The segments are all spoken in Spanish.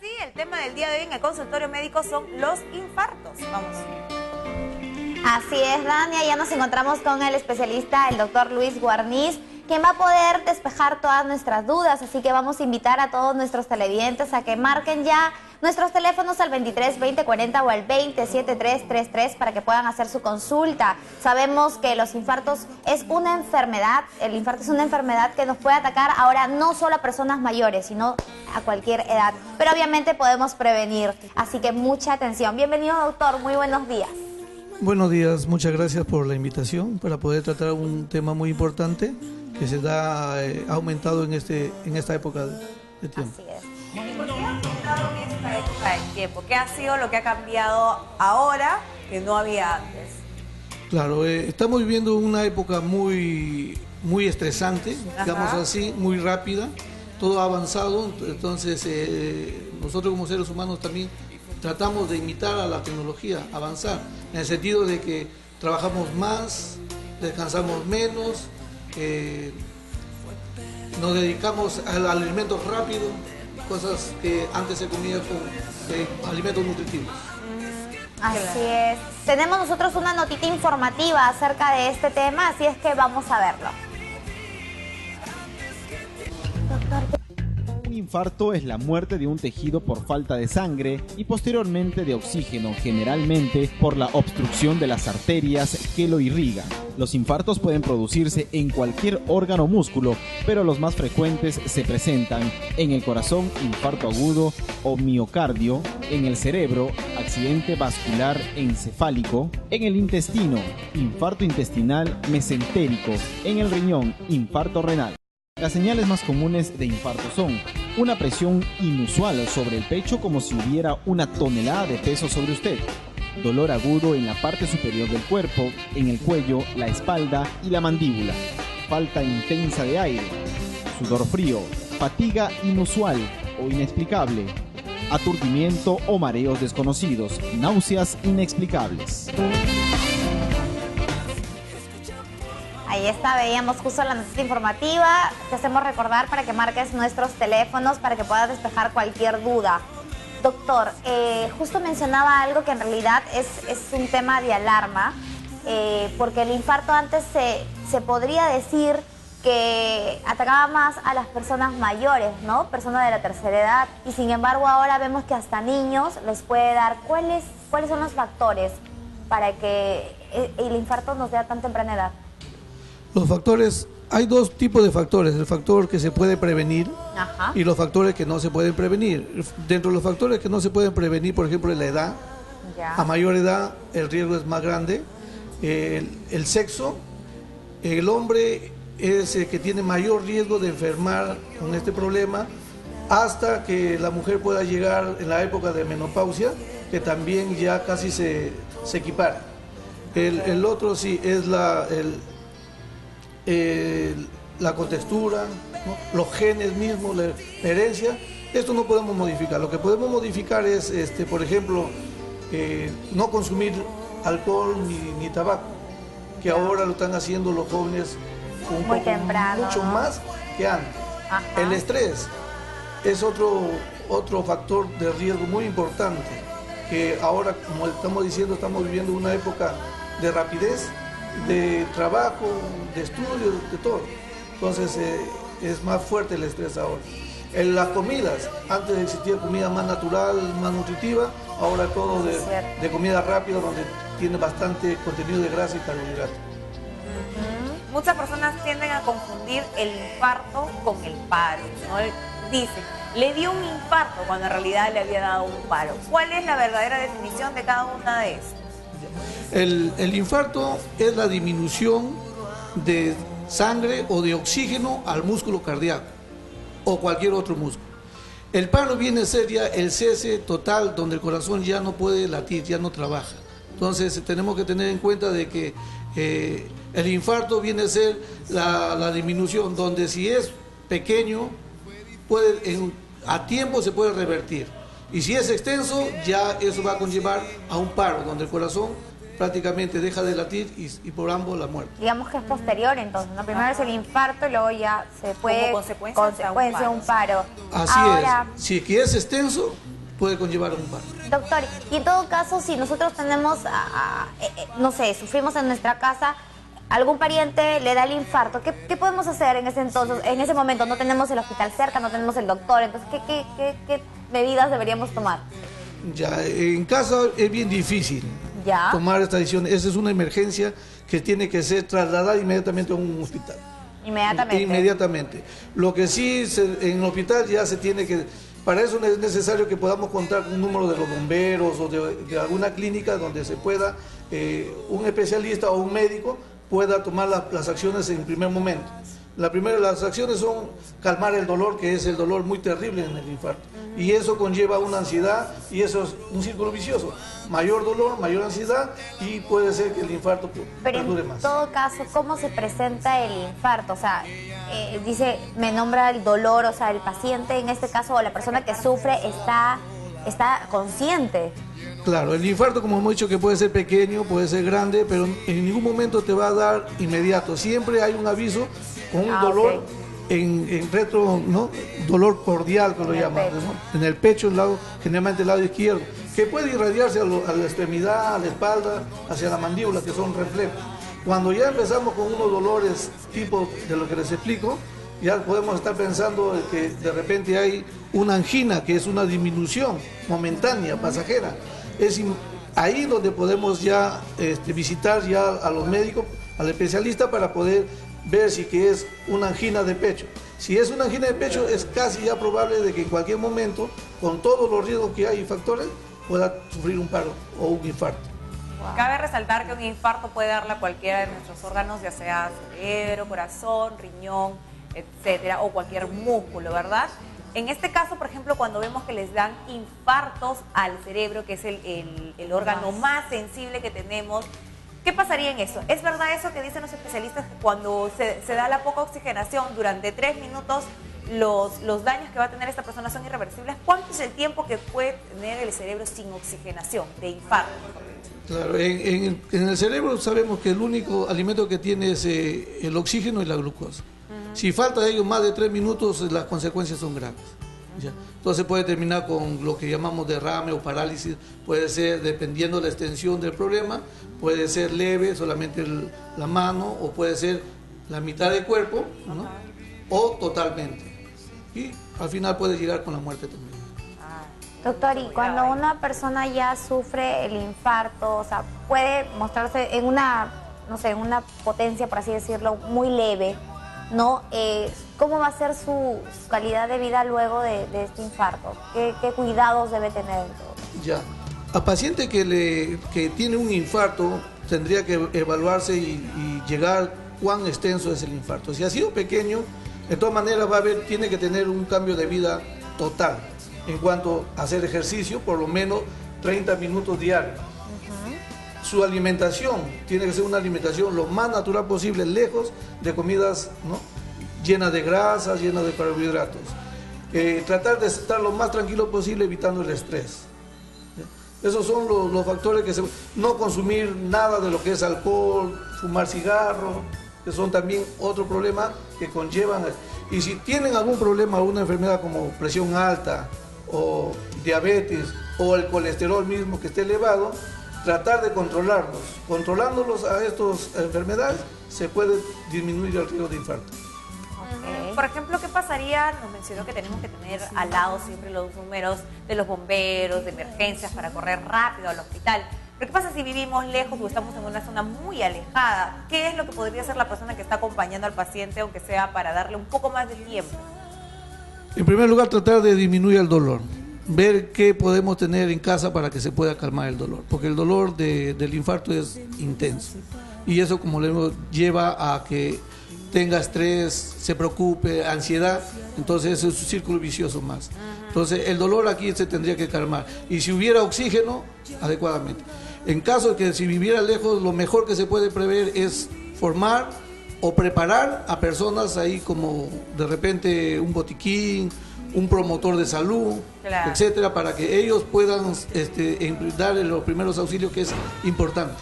Sí, el tema del día de hoy en el consultorio médico son los infartos. Vamos. Así es, Dania, ya nos encontramos con el especialista, el doctor Luis Guarniz, quien va a poder despejar todas nuestras dudas, así que vamos a invitar a todos nuestros televidentes a que marquen ya nuestros teléfonos al 23 20 40 o al 20 73 33 para que puedan hacer su consulta. Sabemos que los infartos es una enfermedad, el infarto es una enfermedad que nos puede atacar ahora no solo a personas mayores, sino a cualquier edad, pero obviamente podemos prevenir, así que mucha atención. Bienvenido, doctor, muy buenos días. Buenos días, muchas gracias por la invitación para poder tratar un tema muy importante que se ha aumentado en esta época de tiempo. Así es. ¿Y por qué ha aumentado en esta época del tiempo? ¿Qué ha sido lo que ha cambiado ahora que no había antes? Claro, estamos viviendo una época muy estresante, digamos así, muy rápida, todo ha avanzado, entonces nosotros como seres humanos también tratamos de imitar a la tecnología, avanzar, en el sentido de que trabajamos más, descansamos menos, nos dedicamos al alimento rápido, cosas que antes se comía con alimentos nutritivos. Así es. Tenemos nosotros una notita informativa acerca de este tema, así es que vamos a verlo. Un infarto es la muerte de un tejido por falta de sangre y posteriormente de oxígeno, generalmente por la obstrucción de las arterias que lo irrigan. Los infartos pueden producirse en cualquier órgano o músculo, pero los más frecuentes se presentan en el corazón, infarto agudo o miocardio, en el cerebro, accidente vascular encefálico, en el intestino, infarto intestinal mesentérico, en el riñón, infarto renal. Las señales más comunes de infarto son una presión inusual sobre el pecho como si hubiera una tonelada de peso sobre usted, dolor agudo en la parte superior del cuerpo, en el cuello, la espalda y la mandíbula, falta intensa de aire, sudor frío, fatiga inusual o inexplicable, aturdimiento o mareos desconocidos, náuseas inexplicables. Ahí está, veíamos justo la noticia informativa. Te hacemos recordar para que marques nuestros teléfonos para que puedas despejar cualquier duda. Doctor, justo mencionaba algo que en realidad es un tema de alarma, porque el infarto antes se podría decir que atacaba más a las personas mayores, ¿no? Personas de la tercera edad, y sin embargo ahora vemos que hasta niños les puede dar. ¿Cuáles son los factores para que el infarto nos dé a tan temprana edad? Los factores, hay dos tipos de factores, el factor que se puede prevenir y los factores que no se pueden prevenir. Dentro de los factores que no se pueden prevenir, por ejemplo, la edad, a mayor edad el riesgo es más grande, el sexo, el hombre es el que tiene mayor riesgo de enfermar con este problema hasta que la mujer pueda llegar en la época de menopausia, que también ya casi se equipara. El otro sí es la contextura, ¿no? Los genes mismos, la herencia. Esto no podemos modificar. Lo que podemos modificar es, por ejemplo, no consumir alcohol ni tabaco, que ahora lo están haciendo los jóvenes muy temprano, mucho más que antes. El estrés es otro factor de riesgo muy importante, que ahora, como estamos diciendo, estamos viviendo una época de rapidez, de trabajo, de estudio, de todo. Entonces es más fuerte el estrés ahora. En las comidas, antes existía comida más natural, más nutritiva, ahora todo de comida rápida, donde tiene bastante contenido de grasa y carbohidratos. Muchas personas tienden a confundir el infarto con el paro, ¿no? Dicen, le dio un infarto cuando en realidad le había dado un paro. ¿Cuál es la verdadera definición de cada una de esas? El infarto es la disminución de sangre o de oxígeno al músculo cardíaco o cualquier otro músculo. El paro viene a ser ya el cese total, donde el corazón ya no puede latir, ya no trabaja. Entonces tenemos que tener en cuenta de que el infarto viene a ser la disminución, donde si es pequeño, a tiempo se puede revertir. Y si es extenso, ya eso va a conllevar a un paro, donde el corazón prácticamente deja de latir y por ambos la muerte. Digamos que es posterior entonces, ¿no? Primero es el infarto y luego ya se puede como consecuencia un paro. Así Ahora, es. Si es que es extenso, puede conllevar a un paro. doctor, y en todo caso, si nosotros tenemos, no sé, sufrimos en nuestra casa, algún pariente le da el infarto, ¿qué podemos hacer en ese entonces? En ese momento no tenemos el hospital cerca, no tenemos el doctor, entonces, ¿qué medidas deberíamos tomar? Ya, en casa es bien difícil tomar esta decisión. Esa es una emergencia que tiene que ser trasladada inmediatamente a un hospital. Inmediatamente. Lo que sí, en el hospital ya se tiene que... Para eso es necesario que podamos contar con un número de los bomberos o de alguna clínica donde se pueda, un especialista o un médico pueda tomar las acciones en primer momento. Las acciones son calmar el dolor, que es el dolor muy terrible en el infarto. Y eso conlleva una ansiedad y eso es un círculo vicioso. Mayor dolor, mayor ansiedad y puede ser que el infarto perdure más. Pero en todo caso, ¿cómo se presenta el infarto? O sea, dice, me nombra el dolor, o sea, el paciente en este caso o la persona que sufre está consciente. Claro, el infarto, como hemos dicho, que puede ser pequeño, puede ser grande, pero en ningún momento te va a dar inmediato. Siempre hay un aviso con un dolor en retro, ¿no? Dolor cordial, que lo llamamos, ¿no? En el pecho, generalmente el lado izquierdo, que puede irradiarse a la extremidad, a la espalda, hacia la mandíbula, que son reflejos. Cuando ya empezamos con unos dolores tipo de lo que les explico, ya podemos estar pensando que de repente hay una angina, que es una disminución momentánea, pasajera. Es ahí donde podemos ya visitar ya a los médicos, al especialista, para poder ver si que es una angina de pecho. Si es una angina de pecho, es casi ya probable de que en cualquier momento, con todos los riesgos que hay y factores, pueda sufrir un paro o un infarto. Wow. Cabe resaltar que un infarto puede darle a cualquiera de nuestros órganos, ya sea cerebro, corazón, riñón, etcétera, o cualquier músculo, ¿verdad? En este caso, por ejemplo, cuando vemos que les dan infartos al cerebro, que es el órgano más sensible que tenemos, ¿qué pasaría en eso? ¿Es verdad eso que dicen los especialistas, que cuando se da la poca oxigenación durante 3 minutos, los daños que va a tener esta persona son irreversibles? ¿Cuánto es el tiempo que puede tener el cerebro sin oxigenación, de infarto? Claro, en el cerebro sabemos que el único alimento que tiene es el oxígeno y la glucosa. Si falta de ello más de 3 minutos, las consecuencias son graves. ¿Ya? Entonces puede terminar con lo que llamamos derrame o parálisis, puede ser, dependiendo de la extensión del problema, puede ser leve, solamente la mano, o puede ser la mitad del cuerpo, ¿no? O totalmente. Y al final puede llegar con la muerte también. Doctor, y cuando una persona ya sufre el infarto, o sea, puede mostrarse en una, no sé, en una potencia, por así decirlo, muy leve, ¿no? ¿Cómo va a ser su calidad de vida luego de este infarto? ¿Qué cuidados debe tener? Ya, a paciente que tiene un infarto tendría que evaluarse y llegar cuán extenso es el infarto. Si ha sido pequeño, de todas maneras tiene que tener un cambio de vida total en cuanto a hacer ejercicio, por lo menos 30 minutos diarios. Su alimentación tiene que ser una alimentación lo más natural posible, lejos de comidas, ¿no?, llenas de grasas, llenas de carbohidratos. Tratar de estar lo más tranquilo posible, evitando el estrés. Esos son los factores que no consumir nada de lo que es alcohol, fumar cigarro, que son también otro problema que conllevan. Y si tienen algún problema, alguna enfermedad como presión alta o diabetes o el colesterol mismo que esté elevado, tratar de controlarlos. Controlándolos a estas enfermedades se puede disminuir el riesgo de infarto. Por ejemplo, ¿qué pasaría? Nos mencionó que tenemos que tener al lado siempre los números de los bomberos, de emergencias, para correr rápido al hospital. Pero ¿qué pasa si vivimos lejos o estamos en una zona muy alejada? ¿Qué es lo que podría hacer la persona que está acompañando al paciente, aunque sea para darle un poco más de tiempo? En primer lugar, tratar de disminuir el dolor. Ver qué podemos tener en casa para que se pueda calmar el dolor. Porque el dolor del infarto es intenso. Y eso, como le digo, lleva a que tenga estrés, se preocupe, ansiedad. Entonces es un círculo vicioso más. Entonces el dolor aquí se tendría que calmar. Y si hubiera oxígeno, adecuadamente. En caso de que si viviera lejos, lo mejor que se puede prever es formar o preparar a personas ahí, como de repente un botiquín, un promotor de salud, claro, etcétera, para que ellos puedan darle los primeros auxilios, que es importante.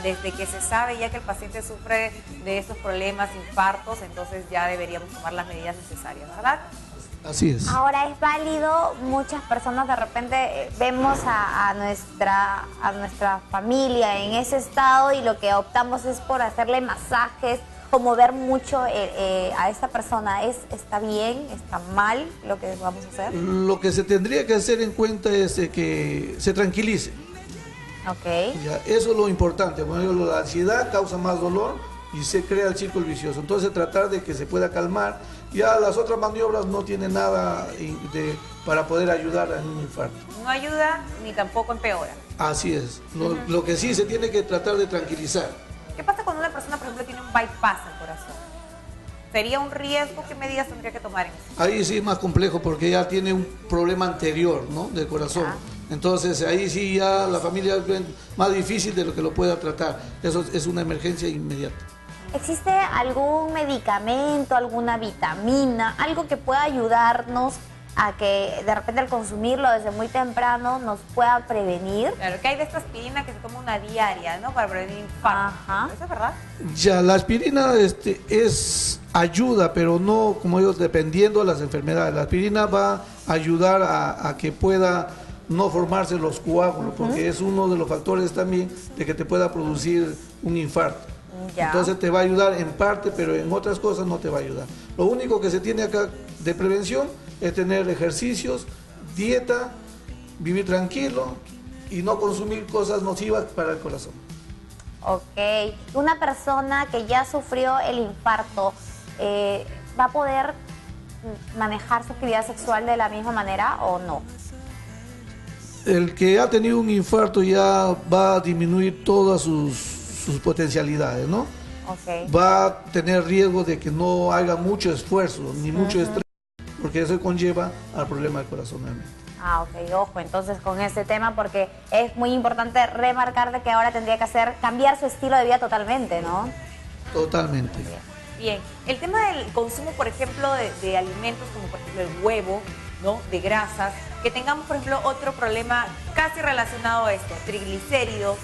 Desde que se sabe ya que el paciente sufre de estos problemas, infartos, entonces ya deberíamos tomar las medidas necesarias, ¿verdad? Así es. Ahora es válido, muchas personas de repente vemos a nuestra familia en ese estado y lo que optamos es por hacerle masajes o mover mucho a esta persona. ¿Está bien? ¿Está mal lo que vamos a hacer? Lo que se tendría que hacer en cuenta es que se tranquilice. Ok. Ya, eso es lo importante. Bueno, la ansiedad causa más dolor y se crea el círculo vicioso. Entonces tratar de que se pueda calmar. Ya las otras maniobras no tienen nada para poder ayudar a un infarto. No ayuda ni tampoco empeora. Así es. Lo que sí se tiene que tratar de tranquilizar. ¿Qué pasa cuando una persona, por ejemplo, tiene un bypass al corazón? ¿Sería un riesgo? ¿Qué medidas tendría que tomar en eso? Ahí sí es más complejo porque ya tiene un problema anterior, ¿no?, del corazón. Entonces ahí sí ya la familia es más difícil de lo que lo pueda tratar. Eso es una emergencia inmediata. ¿Existe algún medicamento, alguna vitamina, algo que pueda ayudarnos a que de repente al consumirlo desde muy temprano nos pueda prevenir? Claro, que hay de esta aspirina que se toma una diaria, ¿no?, para prevenir infarto. Ajá. ¿Eso es verdad? Ya, la aspirina es ayuda, pero no, como digo, dependiendo de las enfermedades. La aspirina va a ayudar a que pueda no formarse los coágulos, porque es uno de los factores también de que te pueda producir un infarto. Ya. Entonces te va a ayudar en parte, pero en otras cosas no te va a ayudar. Lo único que se tiene acá de prevención es tener ejercicios, dieta, vivir tranquilo y no consumir cosas nocivas para el corazón. Ok. Una persona que ya sufrió el infarto, ¿va a poder manejar su actividad sexual de la misma manera o no? El que ha tenido un infarto ya va a disminuir todas sus potencialidades, ¿no? Okay. Va a tener riesgo de que no haga mucho esfuerzo ni mucho estrés, porque eso conlleva al problema del corazón realmente. Ah, ok, ojo, entonces con este tema, porque es muy importante remarcar de que ahora tendría que cambiar su estilo de vida totalmente, ¿no? Totalmente. Bien, el tema del consumo, por ejemplo, de alimentos como por ejemplo el huevo, ¿no?, de grasas, que tengamos, por ejemplo, otro problema casi relacionado a esto, triglicéridos,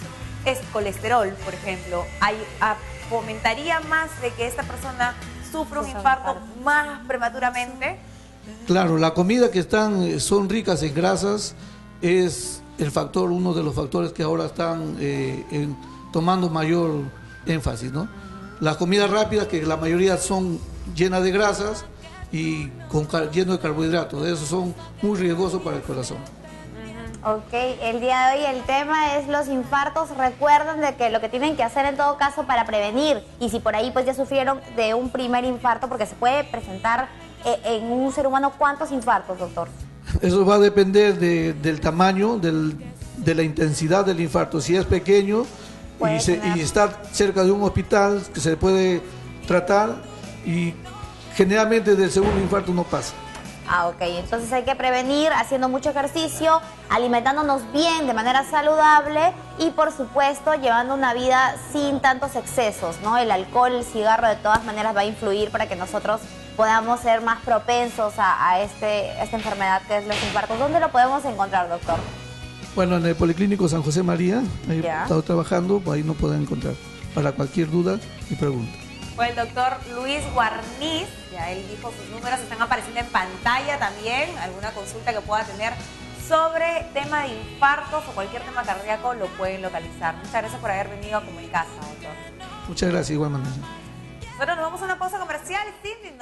es colesterol, por ejemplo, fomentaría más de que esta persona sufra un infarto más prematuramente. Claro, la comida que son ricas en grasas es uno de los factores que ahora están tomando mayor énfasis, ¿no? Las comidas rápidas, que la mayoría son llenas de grasas y lleno de carbohidratos, esos son muy riesgosos para el corazón. Ok, el día de hoy el tema es los infartos. Recuerden de que lo que tienen que hacer en todo caso para prevenir, y si por ahí pues ya sufrieron de un primer infarto, porque se puede presentar en un ser humano, ¿cuántos infartos, doctor? Eso va a depender del tamaño, de la intensidad del infarto. Si es pequeño y está cerca de un hospital que se puede tratar, y generalmente del segundo infarto no pasa. Ah, ok. Entonces hay que prevenir haciendo mucho ejercicio, alimentándonos bien de manera saludable y, por supuesto, llevando una vida sin tantos excesos, ¿no? El alcohol, el cigarro, de todas maneras va a influir para que nosotros podamos ser más propensos a esta enfermedad que es los infartos. ¿Dónde lo podemos encontrar, doctor? Bueno, en el Policlínico San José María, ahí he estado trabajando, ahí nos pueden encontrar para cualquier duda y pregunta. Fue el doctor Luis Guarniz, ya él dijo sus números, están apareciendo en pantalla también. Alguna consulta que pueda tener sobre tema de infartos o cualquier tema cardíaco lo pueden localizar. Muchas gracias por haber venido a Comunicasa, doctor. Muchas gracias, igual manera. Nosotros nos vamos a una pausa comercial, Cindy,